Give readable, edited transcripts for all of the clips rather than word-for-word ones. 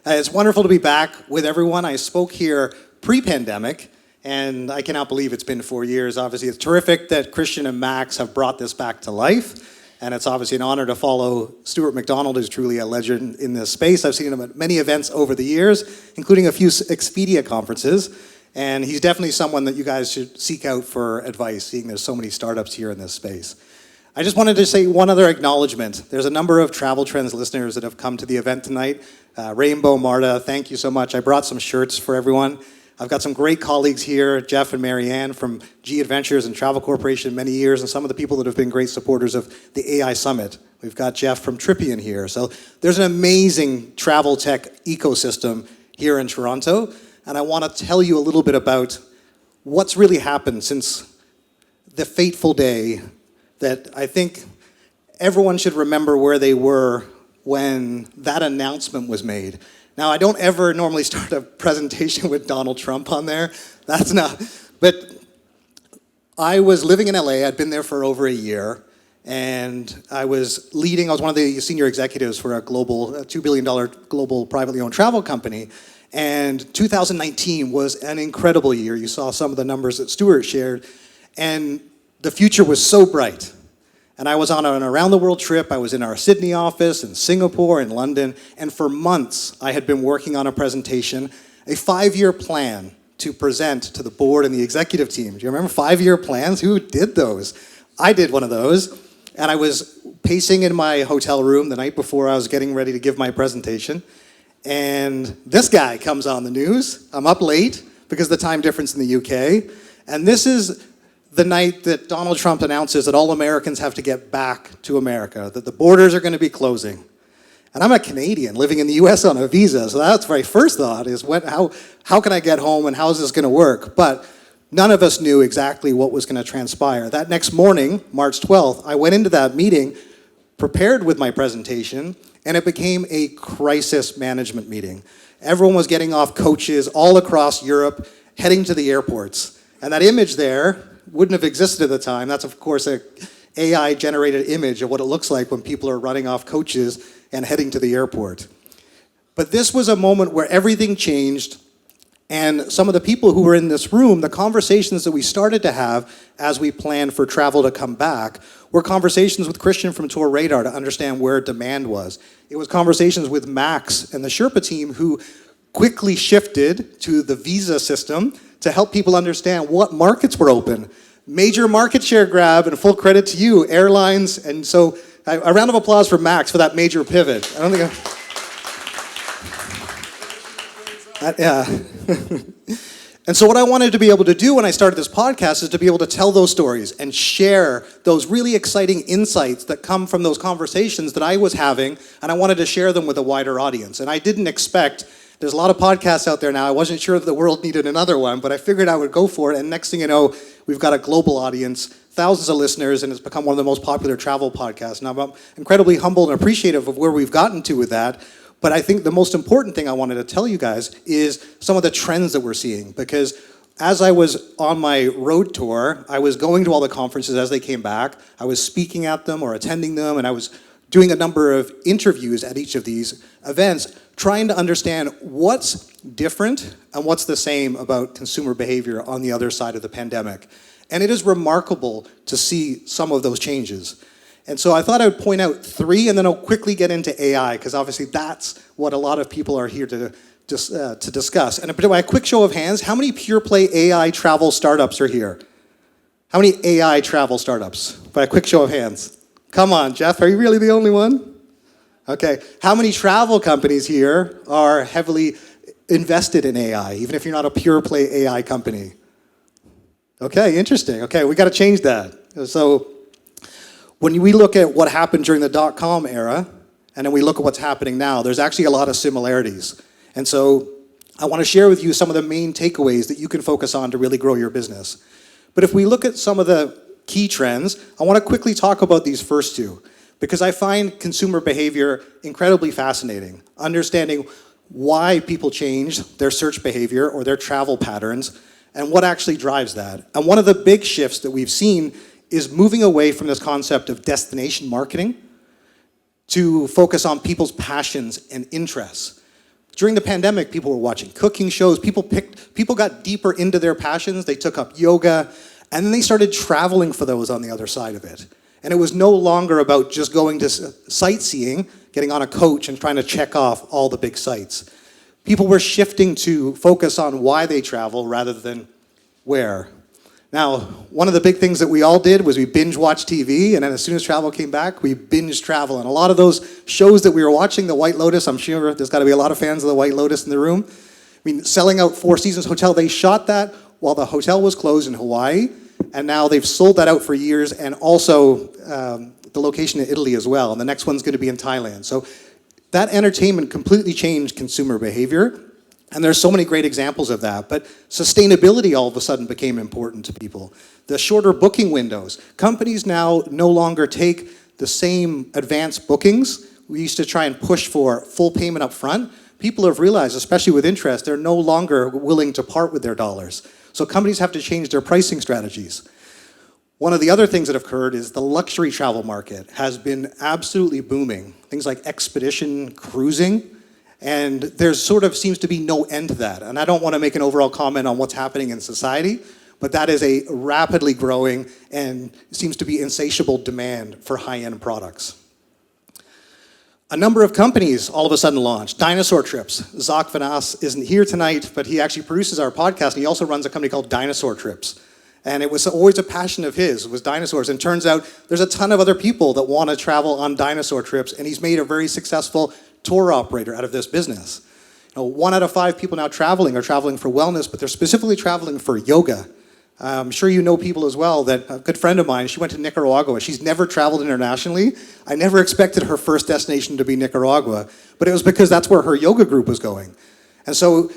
It's wonderful to be back with everyone. I spoke here pre-pandemic, and I cannot believe it's been 4 years. Obviously, it's terrific that Christian and Max have brought this back to life, and it's obviously an honor to follow Stuart McDonald, who's truly a legend in this space. I've seen him at many events over the years, including a few Expedia conferences, and he's definitely someone that you guys should seek out for advice, seeing there's so many startups here in this space. I just wanted to say one other acknowledgement. There's a number of Travel Trends listeners that have come to the event tonight. Rainbow, Marta, thank you so much. I brought some shirts for everyone. I've got some great colleagues here, Jeff and Marianne from G Adventures and Travel Corporation many years, and some of the people that have been great supporters of the AI Summit. We've got Jeff from Trippian here. So there's an amazing travel tech ecosystem here in Toronto, and I want to tell you a little bit about what's really happened since the fateful day that I think everyone should remember where they were when that announcement was made. Now, I don't ever normally start a presentation with Donald Trump on there. That's not, but I was living in LA. I'd been there for over a year, and I was one of the senior executives for a $2 billion global privately owned travel company. And 2019 was an incredible year. You saw some of the numbers that Stuart shared, and the future was so bright. And I was on an around-the-world trip. I was in our Sydney office, in Singapore, in London, and for months I had been working on a presentation, a 5-year plan to present to the board and the executive team. Do you remember 5-year plans? Who did those? I did one of those, and I was pacing in my hotel room the night before I was getting ready to give my presentation, and this guy comes on the news. I'm up late because of the time difference in the UK, and this is the night that Donald Trump announces that all Americans have to get back to America, that the borders are going to be closing. And I'm a Canadian living in the US on a visa, so that's my first thought is how can I get home and how is this going to work? But none of us knew exactly what was going to transpire. That next morning, March 12th, I went into that meeting prepared with my presentation, and it became a crisis management meeting. Everyone was getting off coaches all across Europe, heading to the airports. And that image there wouldn't have existed at the time. That's, of course, an AI-generated image of what it looks like when people are running off coaches and heading to the airport. But this was a moment where everything changed, and some of the people who were in this room, the conversations that we started to have as we planned for travel to come back, were conversations with Christian from Tour Radar to understand where demand was. It was conversations with Max and the Sherpa team who quickly shifted to the visa system to help people understand what markets were open. Major market share grab, and full credit to you, airlines. And so a round of applause for Max for that major pivot. I don't think yeah. And so what I wanted to be able to do when I started this podcast is to be able to tell those stories and share those really exciting insights that come from those conversations that I was having, and I wanted to share them with a wider audience. And I didn't expect. There's a lot of podcasts out there now. I wasn't sure that the world needed another one, but I figured I would go for it. And next thing you know, we've got a global audience, thousands of listeners, and it's become one of the most popular travel podcasts. And I'm incredibly humble and appreciative of where we've gotten to with that. But I think the most important thing I wanted to tell you guys is some of the trends that we're seeing. Because as I was on my road tour, I was going to all the conferences as they came back. I was speaking at them or attending them, and I was doing a number of interviews at each of these events, trying to understand what's different and what's the same about consumer behavior on the other side of the pandemic. And it is remarkable to see some of those changes. And so I thought I would point out 3, and then I'll quickly get into AI, because obviously that's what a lot of people are here to discuss. And by a quick show of hands, how many pure play AI travel startups are here? How many AI travel startups? By a quick show of hands. Come on, Jeff, are you really the only one? Okay, how many travel companies here are heavily invested in AI, even if you're not a pure play AI company? Okay, interesting. Okay, we got to change that. So when we look at what happened during the dot-com era, and then we look at what's happening now, there's actually a lot of similarities. And so I want to share with you some of the main takeaways that you can focus on to really grow your business. But if we look at some of the key trends, I want to quickly talk about these first 2, because I find consumer behavior incredibly fascinating. Understanding why people change their search behavior or their travel patterns, and what actually drives that. And one of the big shifts that we've seen is moving away from this concept of destination marketing to focus on people's passions and interests. During the pandemic, people were watching cooking shows, people got deeper into their passions, they took up yoga, and then they started traveling for those on the other side of it. And it was no longer about just going to sightseeing, getting on a coach and trying to check off all the big sites. People were shifting to focus on why they travel rather than where. Now, one of the big things that we all did was we binge watched TV, and then as soon as travel came back, we binge travel. And a lot of those shows that we were watching, The White Lotus, I'm sure there's got to be a lot of fans of The White Lotus in the room. I mean, selling out Four Seasons Hotel, they shot that while the hotel was closed in Hawaii, and now they've sold that out for years, and also the location in Italy as well, and the next one's going to be in Thailand. So that entertainment completely changed consumer behavior. And there's so many great examples of that. But sustainability all of a sudden became important to people. The shorter booking windows. Companies now no longer take the same advanced bookings. We used to try and push for full payment up front. People have realized, especially with interest, they're no longer willing to part with their dollars. So companies have to change their pricing strategies. One of the other things that have occurred is the luxury travel market has been absolutely booming. Things like expedition cruising. And there sort of seems to be no end to that. And I don't want to make an overall comment on what's happening in society, but that is a rapidly growing and seems to be insatiable demand for high-end products. A number of companies all of a sudden launched. Dinosaur Trips. Zach Van Ass isn't here tonight, but he actually produces our podcast, and he also runs a company called Dinosaur Trips. And it was always a passion of his, was dinosaurs. And turns out there's a ton of other people that want to travel on dinosaur trips, and he's made a very successful tour operator out of this business. You know, 1 out of 5 people now traveling are traveling for wellness, but they're specifically traveling for yoga. I'm sure you know people as well that a good friend of mine, she went to Nicaragua. She's never traveled internationally. I never expected her first destination to be Nicaragua, but it was because that's where her yoga group was going. And so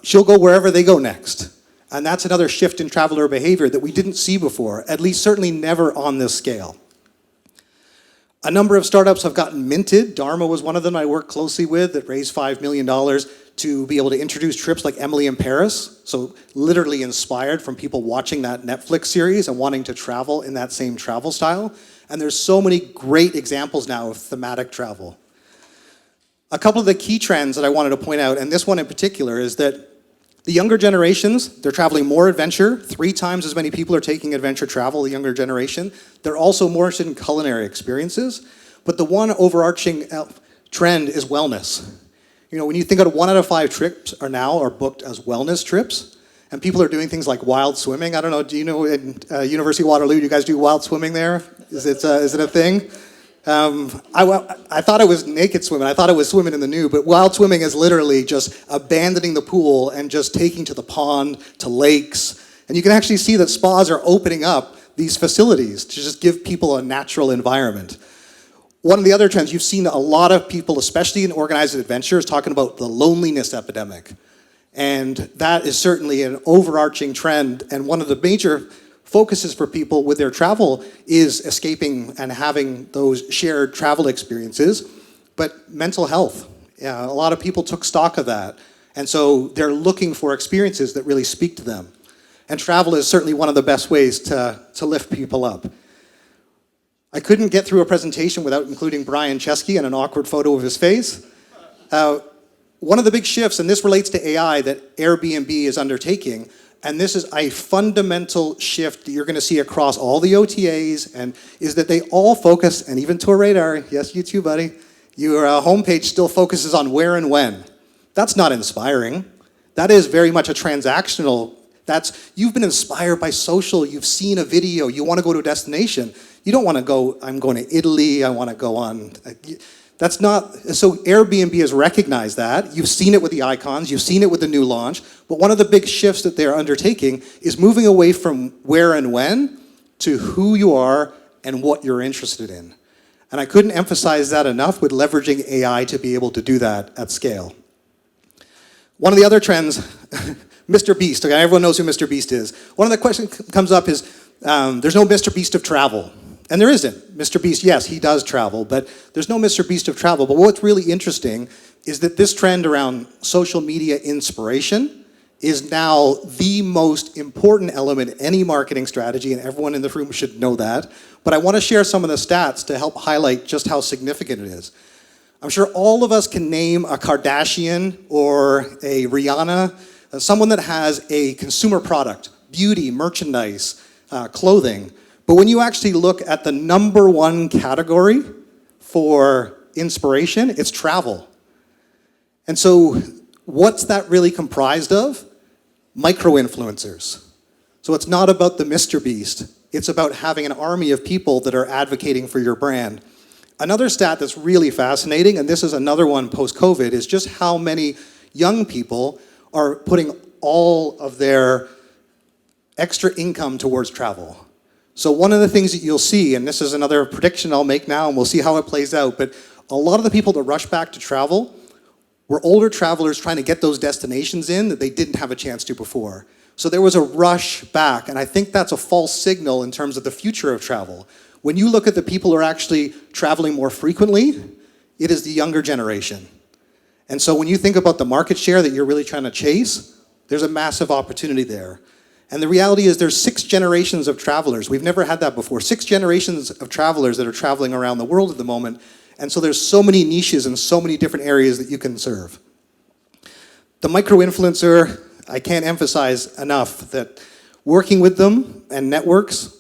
she'll go wherever they go next. And that's another shift in traveler behavior that we didn't see before, at least certainly never on this scale. A number of startups have gotten minted. Dharma was one of them I worked closely with that raised $5 million to be able to introduce trips like Emily in Paris. So literally inspired from people watching that Netflix series and wanting to travel in that same travel style. And there's so many great examples now of thematic travel. A couple of the key trends that I wanted to point out, and this one in particular, is that the younger generations, they're traveling more adventure. 3 times as many people are taking adventure travel, the younger generation. They're also more interested in culinary experiences. But the one overarching trend is wellness. You know, when you think of 1 out of 5 trips are booked as wellness trips, and people are doing things like wild swimming. I don't know, do you know in University of Waterloo, you guys do wild swimming there? Is it a thing? I thought it was naked swimming. I thought it was swimming in the nude, but wild swimming is literally just abandoning the pool and just taking to the pond, to lakes. And you can actually see that spas are opening up these facilities to just give people a natural environment. One of the other trends, you've seen a lot of people, especially in organized adventures, talking about the loneliness epidemic. And that is certainly an overarching trend, and one of the major focuses for people with their travel is escaping and having those shared travel experiences, but mental health. Yeah, a lot of people took stock of that, and so they're looking for experiences that really speak to them. And travel is certainly one of the best ways to lift people up. I couldn't get through a presentation without including Brian Chesky and an awkward photo of his face. One of the big shifts, and this relates to AI, that Airbnb is undertaking, and this is a fundamental shift that you're going to see across all the OTAs, and is that they all focus, and even Tour Radar, yes, you too, buddy, your homepage still focuses on where and when. That's not inspiring. That is very much a transactional. You've been inspired by social, you've seen a video, you want to go to a destination. You don't want to go, I'm going to Italy, I want to go on. That's not, so Airbnb has recognized that. You've seen it with the icons, you've seen it with the new launch, but one of the big shifts that they're undertaking is moving away from where and when to who you are and what you're interested in. And I couldn't emphasize that enough with leveraging AI to be able to do that at scale. One of the other trends, Mr. Beast, okay, everyone knows who Mr. Beast is. One of the questions comes up is, there's no Mr. Beast of travel. And there isn't. Mr. Beast, yes, he does travel, but there's no Mr. Beast of travel. But what's really interesting is that this trend around social media inspiration is now the most important element in any marketing strategy, and everyone in the room should know that. But I want to share some of the stats to help highlight just how significant it is. I'm sure all of us can name a Kardashian or a Rihanna, someone that has a consumer product, beauty, merchandise, clothing. But when you actually look at the number one category for inspiration, it's travel. And so what's that really comprised of? Micro-influencers. So it's not about the Mr. Beast. It's about having an army of people that are advocating for your brand. Another stat that's really fascinating, and this is another one post-COVID, is just how many young people are putting all of their extra income towards travel. So one of the things that you'll see, and this is another prediction I'll make now, and we'll see how it plays out, but a lot of the people that rush back to travel were older travelers trying to get those destinations in that they didn't have a chance to before. So there was a rush back, and I think that's a false signal in terms of the future of travel. When you look at the people who are actually traveling more frequently, it is the younger generation. And so when you think about the market share that you're really trying to chase, there's a massive opportunity there. And the reality is there's 6 generations of travelers. We've never had that before. 6 generations of travelers that are traveling around the world at the moment. And so there's so many niches and so many different areas that you can serve. The micro-influencer, I can't emphasize enough that working with them and networks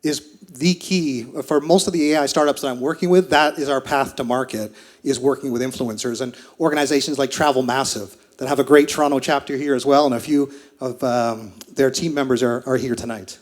is the key. For most of the AI startups that I'm working with, that is our path to market, is working with influencers and organizations like Travel Massive that have a great Toronto chapter here as well, and a few of their team members are here tonight.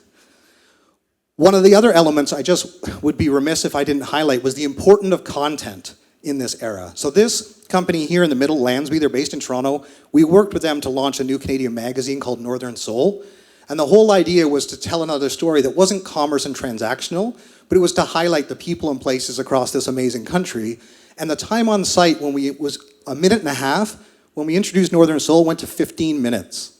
One of the other elements I just would be remiss if I didn't highlight was the importance of content in this era. So this company here in the middle, Lansby, they're based in Toronto. We worked with them to launch a new Canadian magazine called Northern Soul. And the whole idea was to tell another story that wasn't commerce and transactional, but it was to highlight the people and places across this amazing country. And the time on site when it was a minute and a half, when we introduced Northern Soul, went to 15 minutes.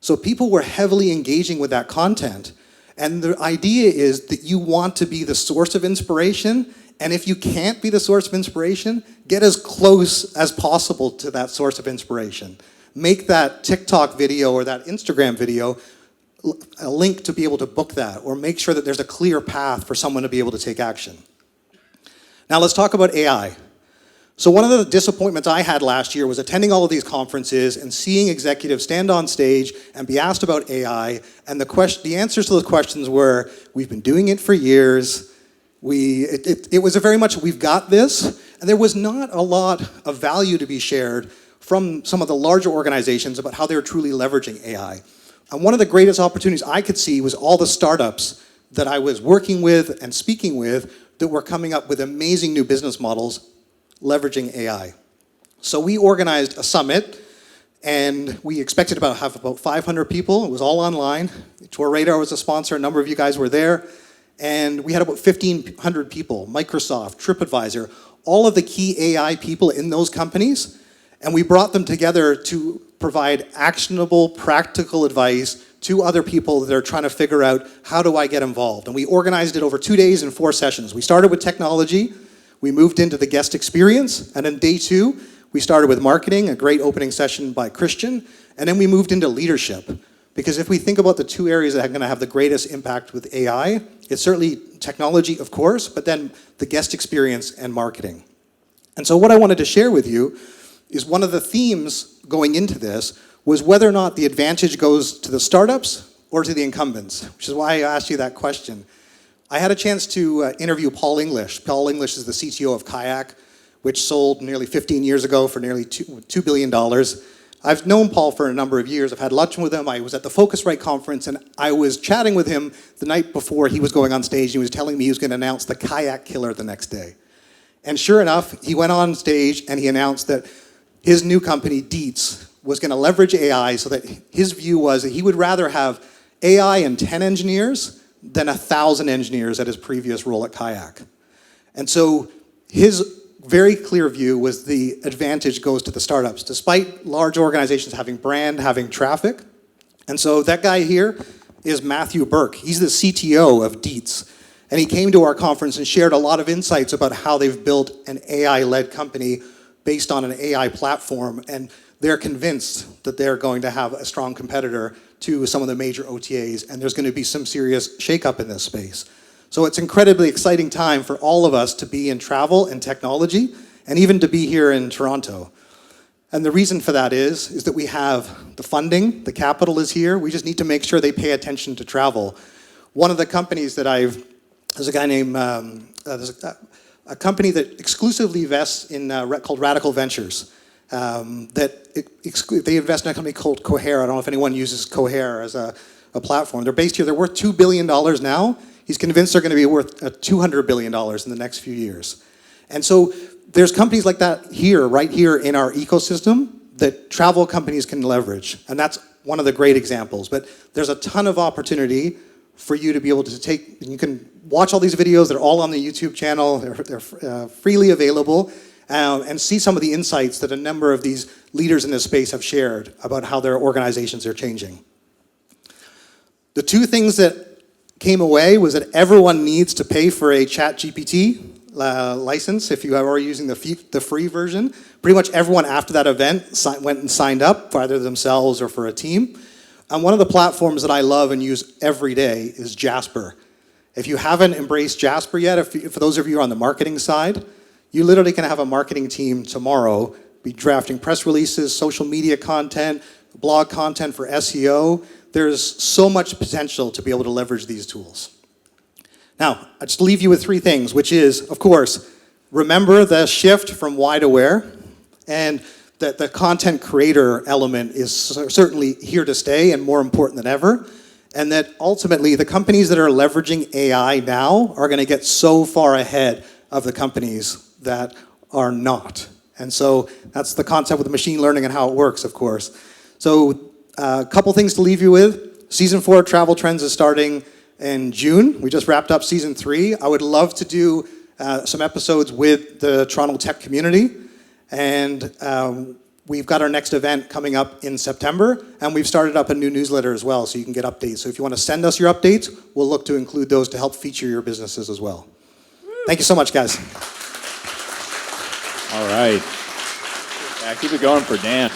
So people were heavily engaging with that content. And the idea is that you want to be the source of inspiration, and if you can't be the source of inspiration, get as close as possible to that source of inspiration. Make that TikTok video or that Instagram video a link to be able to book that, or make sure that there's a clear path for someone to be able to take action. Now let's talk about AI. So one of the disappointments I had last year was attending all of these conferences and seeing executives stand on stage and be asked about AI, and the answers to those questions were, we've been doing it for years, it was a very much, we've got this, and there was not a lot of value to be shared from some of the larger organizations about how they're truly leveraging AI. And one of the greatest opportunities I could see was all the startups that I was working with and speaking with that were coming up with amazing new business models leveraging AI. So we organized a summit, and we expected to have about 500 people. It was all online. Tour Radar was a sponsor. A number of you guys were there. And we had about 1,500 people, Microsoft, TripAdvisor, all of the key AI people in those companies. And we brought them together to provide actionable, practical advice to other people that are trying to figure out, how do I get involved? And we organized it over 2 days and 4 sessions. We started with technology. We moved into the guest experience, and then day 2, we started with marketing, a great opening session by Christian, and then we moved into leadership. Because if we think about the 2 areas that are going to have the greatest impact with AI, it's certainly technology, of course, but then the guest experience and marketing. And so what I wanted to share with you is one of the themes going into this was whether or not the advantage goes to the startups or to the incumbents, which is why I asked you that question. I had a chance to interview Paul English. Paul English is the CTO of Kayak, which sold nearly 15 years ago for nearly $2 billion. I've known Paul for a number of years. I've had lunch with him. I was at the Focusrite conference, and I was chatting with him the night before he was going on stage. He was telling me he was going to announce the Kayak Killer the next day. And sure enough, he went on stage and he announced that his new company, Dietz, was going to leverage AI, so that his view was that he would rather have AI and 10 engineers than 1,000 engineers at his previous role at Kayak. And so his very clear view was the advantage goes to the startups, despite large organizations having brand, having traffic. And so that guy here is Matthew Burke. He's the CTO of Dietz. And he came to our conference and shared a lot of insights about how they've built an AI-led company based on an AI platform, and they're convinced that they're going to have a strong competitor to some of the major OTAs, and there's going to be some serious shakeup in this space. So it's an incredibly exciting time for all of us to be in travel and technology and even to be here in Toronto. And the reason for that is that we have the funding, the capital is here, we just need to make sure they pay attention to travel. One of the companies that there's a guy named, there's a company that exclusively invests in called Radical Ventures. They invest in a company called Cohere. I don't know if anyone uses Cohere as a platform. They're based here, they're worth $2 billion now. He's convinced they're going to be worth $200 billion in the next few years. And so there's companies like that here, right here in our ecosystem that travel companies can leverage. And that's one of the great examples. But there's a ton of opportunity for you to be able to take, and you can watch all these videos, they're all on the YouTube channel, they're freely available, and see some of the insights that a number of these leaders in this space have shared about how their organizations are changing. The two things that came away was that everyone needs to pay for a ChatGPT license if you are already using the free version. Pretty much everyone after that event went and signed up for either themselves or for a team. And one of the platforms that I love and use every day is Jasper. If you haven't embraced Jasper yet, for those of you on the marketing side, you literally can have a marketing team tomorrow be drafting press releases, social media content, blog content for SEO. There's so much potential to be able to leverage these tools. Now, I just leave you with three things, which is, of course, remember the shift from why to where, and that the content creator element is certainly here to stay and more important than ever, and that ultimately the companies that are leveraging AI now are going to get so far ahead of the companies that are not. And so that's the concept with the machine learning and how it works, of course. So a couple things to leave you with. Season 4 Travel Trends is starting in June. We just wrapped up season 3. I would love to do some episodes with the Toronto tech community. And we've got our next event coming up in September. And we've started up a new newsletter as well, so you can get updates. So if you want to send us your updates, we'll look to include those to help feature your businesses as well. Thank you so much, guys. All right. Yeah, keep it going for Dan.